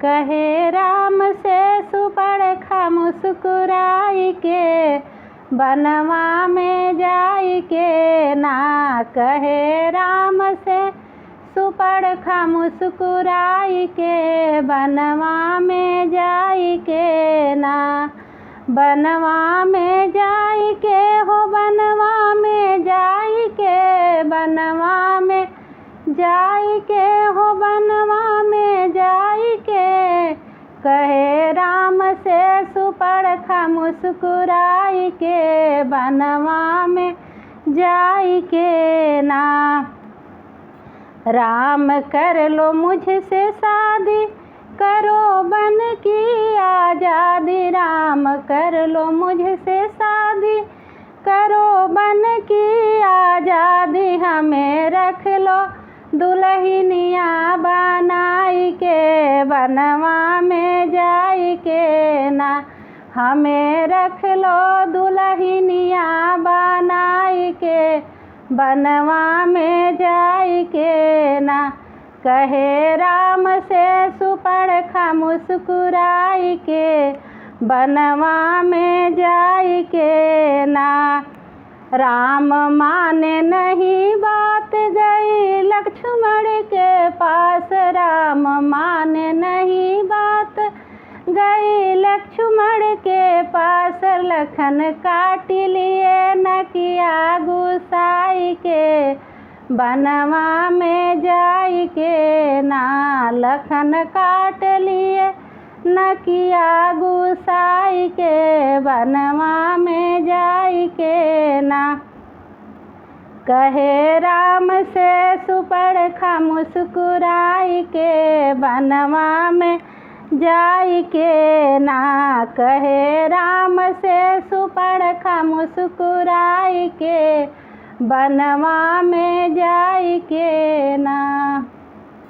कहे राम से सुपड़खा मुस्कुराई के, बनवा में जाई के ना। कहे राम से सुपड़खा मुस्कुराई के, बनवा में जाई के ना। बनवा में जाई के हो, बनवा में जाई के, बनवा में जाई के हो, बनवा में जाई के। कहे राम से सुपड़खा मुस्कुराई के, बनवा में जाई के ना। राम कर लो मुझसे शादी, करो बन की आज़ादी। राम कर लो मुझसे शादी, करो बन की आज़ादी। हमें रख लो दुल्हनिया बनाई के, बनवा में जाई के ना। हमें रख लो दुल्हनिया बनाई के, बनवा में जाई के ना। कहे राम से सुपड़खा मुस्कुराई के, बनवा में जाई के ना। राम माने नहीं बात, गई लक्ष्मण के पास। राम माने नहीं बात, गई लक्ष्मण के पास। लखन काट लिए नकिया गुसाई के, बनवा में जाई के ना। लखन काट लिए नकिया गुसाई के, बनवा में जाई के ना। कहे राम से सुपड़खा मुस्कुराई के, बनवा में जाई के ना। कहे राम से सुपड़खा मुस्कुराई के, बनवा में जाई के ना।